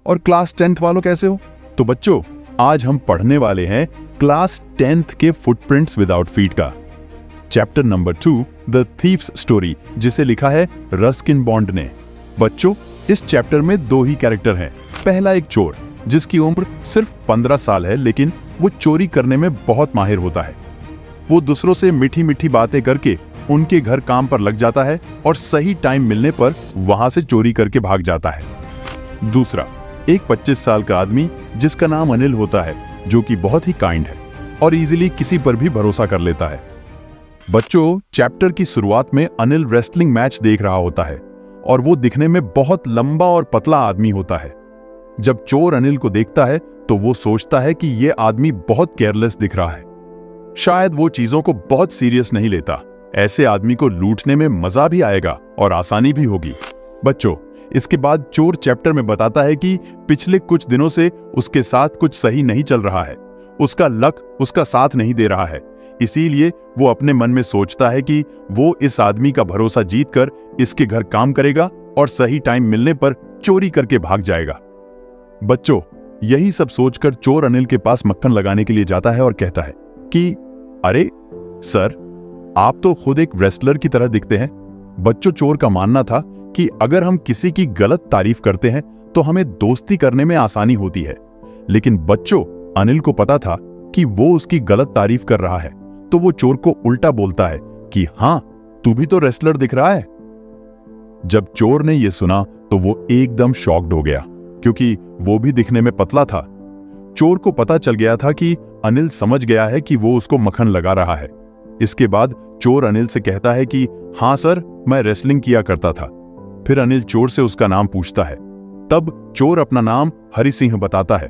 और class 10th वालों कैसे हो? तो बच्चों, आज हम पढ़ने वाले हैं क्लास 10th के फुटप्रिंट्स विदाउट फीट का chapter number 2 the thieves story, जिसे लिखा है रस्किन बॉन्ड ने। बच्चों, इस चैप्टर में दो ही कैरेक्टर हैं। पहला एक चोर जिसकी उम्र सिर्फ 15 साल है, लेकिन वो चोरी करने में बहुत माहिर होता है। वो दूसरों से मीठी मीठी बातें करके उनके घर काम पर लग जाता है और सही टाइम मिलने पर वहां से चोरी करके भाग जाता है। दूसरा एक 25 साल का आदमी जिसका नाम अनिल होता है, जो कि बहुत ही काइंड है और इजीली किसी पर भी भरोसा कर लेता है। बच्चों, चैप्टर की शुरुआत में अनिल रेसलिंग मैच देख रहा होता है और वो दिखने में बहुत लंबा और पतला आदमी होता है। जब चोर अनिल को देखता है तो वो सोचता है कि ये आदमी बहुत केयरलेस दिख रहा है, शायद वो चीजों को बहुत सीरियस नहीं लेता। ऐसे आदमी को लूटने में मजा भी आएगा और आसानी भी होगी। बच्चों, इसके बाद चोर चैप्टर में बताता है कि पिछले कुछ दिनों से उसके साथ कुछ सही नहीं चल रहा है। उसका लक उसका साथ नहीं दे रहा है, इसीलिए वो अपने मन में सोचता है कि वो इस आदमी का भरोसा जीतकर इसके घर काम करेगा और सही टाइम मिलने पर चोरी करके भाग जाएगा। बच्चों, यही सब सोचकर चोर अनिल के पास मक्खन लगाने के लिए जाता है और कहता है कि अरे सर, आप तो खुद एक रेसलर की तरह दिखते हैं। बच्चों, चोर का मानना था कि अगर हम किसी की गलत तारीफ करते हैं तो हमें दोस्ती करने में आसानी होती है, लेकिन बच्चों, अनिल को पता था कि वो उसकी गलत तारीफ कर रहा है, तो वो चोर को उल्टा बोलता है कि हाँ, तू भी तो रेसलर दिख रहा है। जब चोर ने यह सुना तो वो एकदम शॉक्ड हो गया, क्योंकि वो भी दिखने में पतला था। चोर को पता चल गया था कि अनिल समझ गया है कि वो उसको मक्खन लगा रहा है। इसके बाद चोर अनिल से कहता है कि हाँ सर, मैं रेसलिंग किया करता था। फिर अनिल चोर से उसका नाम पूछता है। तब चोर अपना नाम हरि सिंह बताता है।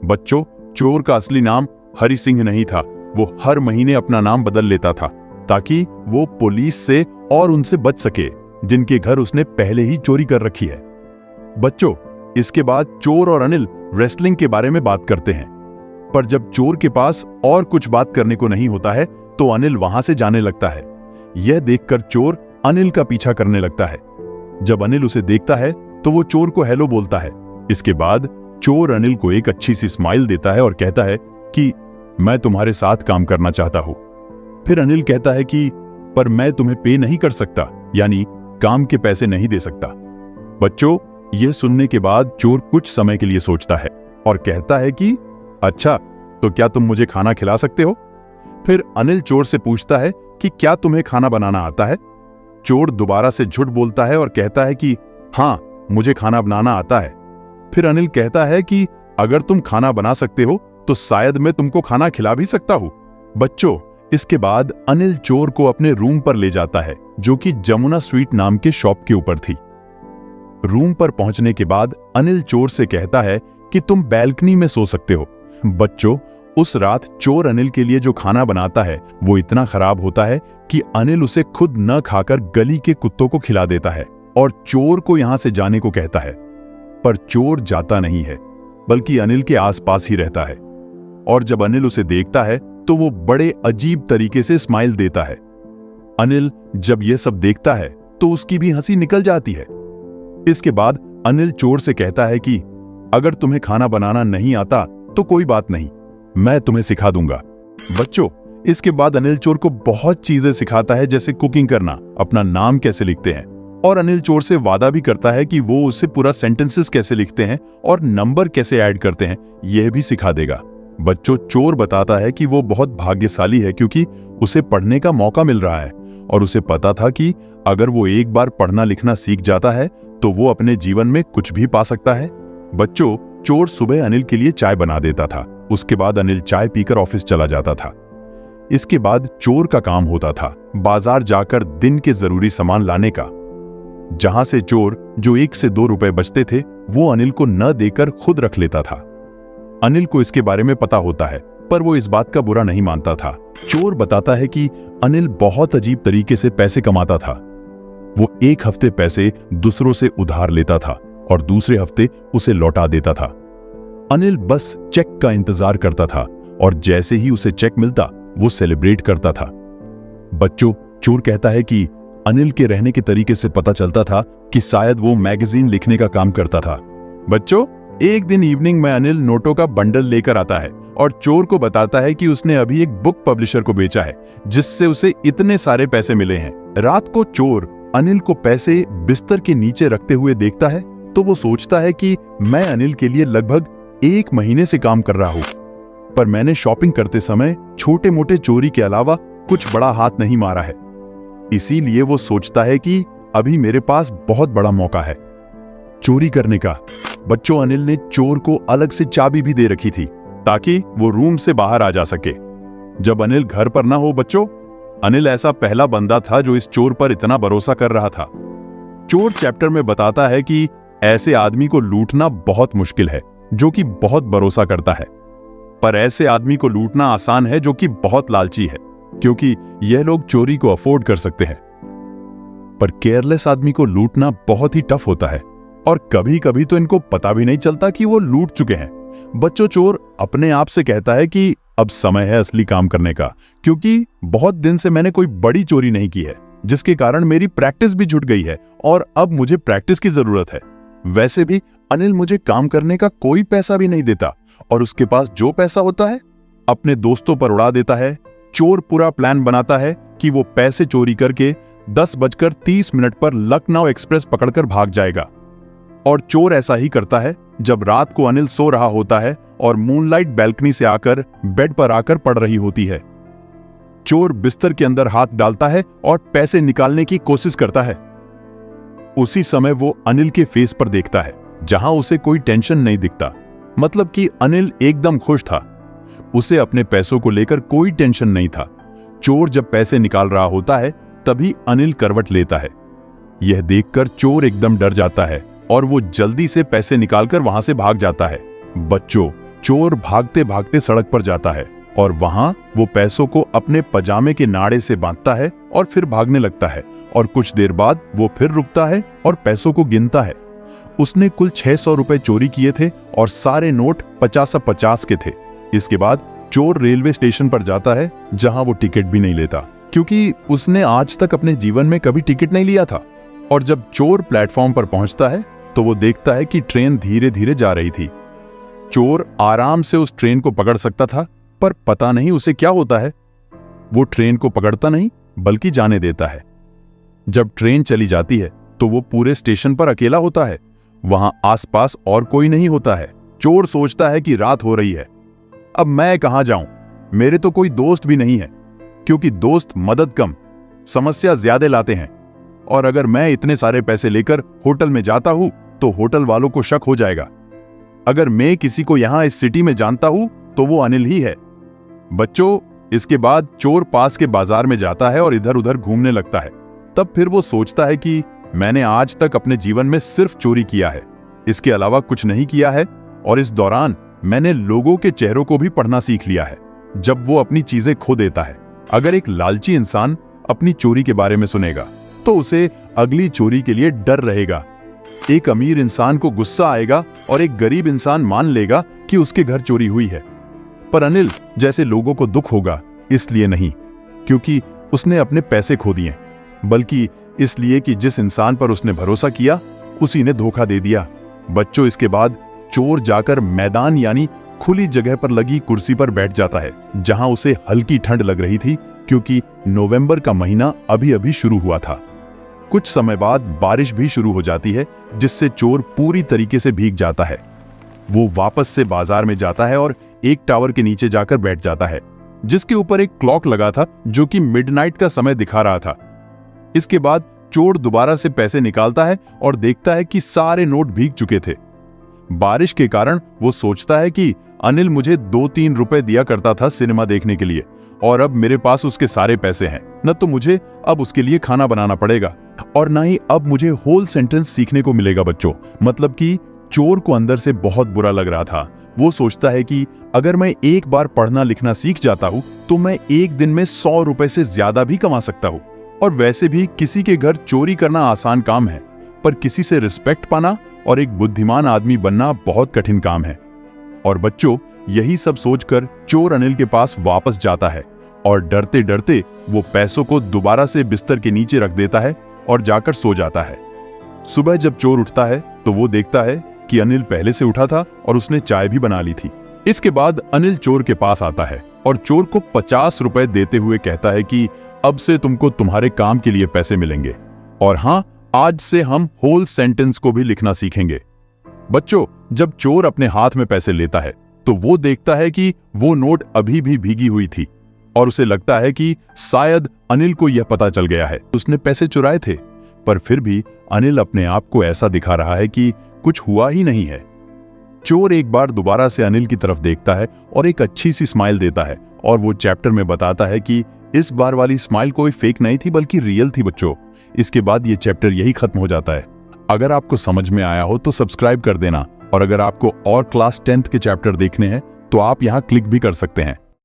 बच्चों, चोर का असली नाम हरि सिंह नहीं था। वो हर महीने अपना नाम बदल लेता था ताकि वो पुलिस से और उनसे बच सके जिनके घर उसने पहले ही चोरी कर रखी है। बच्चों, इसके बाद चोर और अनिल रेसलिंग के बारे में बात करते हैं, पर जब चोर के पास और कुछ बात करने को नहीं होता है तो अनिल वहां से जाने लगता है। यह देखकर चोर अनिल का पीछा करने लगता है। जब अनिल उसे देखता है तो वो चोर को हेलो बोलता है। इसके बाद चोर अनिल को एक अच्छी सी स्माइल देता है और कहता है कि मैं तुम्हारे साथ काम करना चाहता हूं। फिर अनिल कहता है कि पर मैं तुम्हें पे नहीं कर सकता, यानी काम के पैसे नहीं दे सकता। बच्चों, यह सुनने के बाद चोर कुछ समय के लिए सोचता है और कहता है कि अच्छा, तो क्या तुम मुझे खाना खिला सकते हो? फिर अनिल चोर से पूछता है कि क्या तुम्हें खाना बनाना आता है? चोर दोबारा से झूठ बोलता है और कहता है कि हाँ, मुझे खाना बनाना आता है। फिर अनिल कहता है कि अगर तुम खाना बना सकते हो तो शायद मैं तुमको खाना खिला भी सकता हूं। बच्चों, इसके बाद अनिल चोर को अपने रूम पर ले जाता है, जो कि जमुना स्वीट नाम के शॉप के ऊपर थी। रूम पर पहुंचने के बाद अनिल चोर से कहता है कि तुम बैल्कनी में सो सकते हो। बच्चों, उस रात चोर अनिल के लिए जो खाना बनाता है वो इतना खराब होता है कि अनिल उसे खुद न खाकर गली के कुत्तों को खिला देता है और चोर को यहां से जाने को कहता है। पर चोर जाता नहीं है, बल्कि अनिल के आसपास ही रहता है। और जब अनिल उसे देखता है तो वो बड़े अजीब तरीके से स्माइल देता है। अनिल जब यह सब देखता है तो उसकी भी हंसी निकल जाती है। इसके बाद अनिल चोर से कहता है कि अगर तुम्हें खाना बनाना नहीं आता तो कोई बात नहीं, मैं तुम्हें सिखा दूंगा। बच्चों, इसके बाद अनिल चोर को बहुत चीजें सिखाता है, जैसे कुकिंग करना, अपना नाम कैसे लिखते हैं, और अनिल चोर से वादा भी करता है कि वो उसे पूरा सेंटेंसेस कैसे लिखते हैं और नंबर कैसे ऐड करते हैं, यह भी सिखा देगा। बच्चों, चोर बताता है कि वो बहुत भाग्यशाली है क्योंकि उसे पढ़ने का मौका मिल रहा है और उसे पता था कि अगर वो एक बार पढ़ना लिखना सीख जाता है तो वो अपने जीवन में कुछ भी पा सकता है। बच्चों, चोर सुबह अनिल के लिए चाय बना देता था। उसके बाद अनिल चाय पीकर ऑफिस चला जाता था। इसके बाद चोर का काम होता था बाजार जाकर दिन के जरूरी सामान लाने का, जहां से चोर जो 1 से 2 रुपए बचते थे वो अनिल को न देकर खुद रख लेता था। अनिल को इसके बारे में पता होता है, पर वो इस बात का बुरा नहीं मानता था। चोर बताता है कि अनिल बहुत अजीब तरीके से पैसे कमाता था। वो एक हफ्ते पैसे दूसरों से उधार लेता था और दूसरे हफ्ते उसे लौटा देता था। अनिल बस चेक का इंतजार करता था और जैसे ही उसे चेक मिलता वो सेलिब्रेट करता था। बच्चों, चोर कहता है कि अनिल के रहने के तरीके से पता चलता था कि शायद वो मैगजीन लिखने का काम करता था। बच्चों, एक दिन इवनिंग में अनिल नोटों का बंडल लेकर आता है और चोर को बताता है कि उसने अभी एक बुक पब्लिशर को बेचा है जिससे उसे इतने सारे पैसे मिले हैं। रात को चोर अनिल को पैसे बिस्तर के नीचे रखते हुए देखता है तो वो सोचता है कि मैं अनिल के लिए लगभग 1 महीने से काम कर रहा हूं, पर मैंने शॉपिंग करते समय छोटे मोटे चोरी के अलावा कुछ बड़ा हाथ नहीं मारा है। इसीलिए वो सोचता है कि अभी मेरे पास बहुत बड़ा मौका है चोरी करने का। बच्चों, अनिल ने चोर को अलग से चाबी भी दे रखी थी ताकि वो रूम से बाहर आ जा सके जब अनिल घर पर ना हो। बच्चों, अनिल ऐसा पहला बंदा था जो इस चोर पर इतना भरोसा कर रहा था। चोर चैप्टर में बताता है कि ऐसे आदमी को लूटना बहुत मुश्किल है जो कि बहुत भरोसा करता है, पर ऐसे आदमी को लूटना आसान है जो कि बहुत लालची है, क्योंकि यह लोग चोरी को अफोर्ड कर सकते हैं। पर केयरलेस आदमी को लूटना बहुत ही टफ होता है और कभी कभी तो इनको पता भी नहीं चलता कि वो लूट चुके हैं। बच्चों, चोर अपने आप से कहता है कि अब समय है असली काम करने का, क्योंकि बहुत दिन से मैंने कोई बड़ी चोरी नहीं की है, जिसके कारण मेरी प्रैक्टिस भी छूट गई है और अब मुझे प्रैक्टिस की जरूरत है। वैसे भी अनिल मुझे काम करने का कोई पैसा भी नहीं देता और उसके पास जो पैसा होता है अपने दोस्तों पर उड़ा देता है। चोर पूरा प्लान बनाता है कि वो पैसे चोरी करके 10:30 पर लखनऊ एक्सप्रेस पकड़कर भाग जाएगा। और चोर ऐसा ही करता है जब रात को अनिल सो रहा होता है और मूनलाइट बैल्कनी से आकर बेड पर आकर पड़ रही होती है। चोर बिस्तर के अंदर हाथ डालता है और पैसे निकालने की कोशिश करता है। उसी समय वो अनिल के फेस पर देखता है जहां उसे कोई टेंशन नहीं दिखता, मतलब कि अनिल एकदम खुश था। उसे अपने पैसों को लेकर कोई टेंशन नहीं था। चोर जब पैसे निकाल रहा होता है तभी अनिल करवट लेता है। यह देखकर चोर एकदम डर जाता है और वो जल्दी से पैसे निकालकर वहां से भाग जाता है। बच्चों, चोर भागते भागते सड़क पर जाता है और वहां वो पैसों को अपने पजामे के नाड़े से बांधता है और फिर भागने लगता है। और कुछ देर बाद वो फिर रुकता है और पैसों को गिनता है। उसने कुल 600 रुपए चोरी किए थे और सारे नोट 50-50 के थे। इसके बाद चोर रेलवे स्टेशन पर जाता है जहां वो टिकट भी नहीं लेता, क्योंकि उसने आज तक अपने जीवन में कभी टिकट नहीं लिया था। और जब चोर प्लेटफॉर्म पर पहुंचता है तो वो देखता है कि ट्रेन धीरे धीरे जा रही थी। चोर आराम से उस ट्रेन को पकड़ सकता था, पर पता नहीं उसे क्या होता है। वो ट्रेन को पकड़ता नहीं बल्कि जाने देता है। जब ट्रेन चली जाती है तो वो पूरे स्टेशन पर अकेला होता है। वहां आसपास और कोई नहीं होता है। चोर सोचता है कि रात हो रही है, अब मैं कहां जाऊं? मेरे तो कोई दोस्त भी नहीं है, क्योंकि दोस्त मदद कम समस्या ज्यादा लाते हैं। और अगर मैं इतने सारे पैसे लेकर होटल में जाता हूं तो होटल वालों को शक हो जाएगा। अगर मैं किसी को यहां इस सिटी में जानता हूं तो वो अनिल ही है। बच्चों, इसके बाद चोर पास के बाजार में जाता है और इधर उधर घूमने लगता है। तब फिर वो सोचता है कि मैंने आज तक अपने जीवन में सिर्फ चोरी किया है, इसके अलावा कुछ नहीं किया है। और इस दौरान मैंने लोगों के चेहरों को भी पढ़ना सीख लिया है जब वो अपनी चीजें खो देता है। अगर एक लालची इंसान अपनी चोरी के बारे में सुनेगा तो उसे अगली चोरी के लिए डर रहेगा। एक अमीर इंसान को गुस्सा आएगा और एक गरीब इंसान मान लेगा कि उसके घर चोरी हुई है। पर अनिल जैसे लोगों को दुख होगा इसलिए नहीं क्योंकि उसने अपने पैसे खो दिए, बल्कि इसलिए कि जिस इंसान पर उसने भरोसा किया उसी ने धोखा दे दिया। बच्चों, इसके बाद चोर जाकर मैदान यानी खुली जगह पर लगी कुर्सी पर बैठ जाता है जहां उसे हल्की ठंड लग रही थी, क्योंकि नवंबर का महीना अभी अभी शुरू हुआ था। कुछ समय बाद बारिश भी शुरू हो जाती है जिससे चोर पूरी तरीके से भीग जाता है। वो वापस से बाजार में जाता है और एक टावर के नीचे जाकर बैठ जाता है जिसके ऊपर एक क्लॉक लगा था जो कि मिडनाइट का समय दिखा रहा था। इसके बाद चोर दोबारा से पैसे निकालता है और देखता है कि सारे नोट भीग चुके थे। बारिश के कारण वो सोचता है कि अनिल मुझे 2-3 रुपए दिया करता था सिनेमा देखने के लिए और अब मेरे पास उसके सारे पैसे हैं। न तो मुझे अब उसके लिए खाना बनाना पड़ेगा और ना ही अब मुझे होल सेंटेंस सीखने को मिलेगा। बच्चों, मतलब कि चोर को अंदर से बहुत बुरा लग रहा था। वो सोचता है कि अगर मैं एक बार पढ़ना लिखना सीख जाता हूं तो मैं एक दिन में 100 रुपए से ज्यादा भी कमा सकता हूं। और वैसे भी किसी के घर चोरी करना आसान काम है, पर किसी से रिस्पेक्ट पाना और एक बुद्धिमान आदमी बनना बहुत कठिन काम है। और बच्चों, यही सब सोचकर चोर अनिल के पास वापस जाता है और डरते डरते वो पैसों को दोबारा से बिस्तर के नीचे रख देता है और जाकर सो जाता है। सुबह जब चोर उठता है तो वो देखता है कि अनिल पहले से उठा था और उसने चाय भी बना ली थी। इसके बाद अनिल चोर के पास आता है और चोर को 50 रुपए देते हुए कहता है कि अब से तुमको तुम्हारे काम के लिए पैसे मिलेंगे, और हाँ, आज से हम होल सेंटेंस को भी लिखना सीखेंगे। बच्चों, जब चोर अपने हाथ में पैसे लेता है तो वो देखता है कि वो नोट अभी भी भीगी हुई थी और उसे लगता है कि शायद अनिल को यह पता चल गया है उसने पैसे चुराए थे, पर फिर भी अनिल अपने आप को ऐसा दिखा रहा है कि कुछ हुआ ही नहीं है। चोर एक बार दोबारा से अनिल की तरफ देखता है और एक अच्छी सी स्माइल देता है और वो चैप्टर में बताता है कि इस बार वाली स्माइल कोई फेक नहीं थी बल्कि रियल थी। बच्चों, इसके बाद ये चैप्टर यही खत्म हो जाता है। अगर आपको समझ में आया हो तो सब्सक्राइब कर देना, और अगर आपको और क्लास 10th के चैप्टर देखने हैं तो आप यहाँ क्लिक भी कर सकते हैं।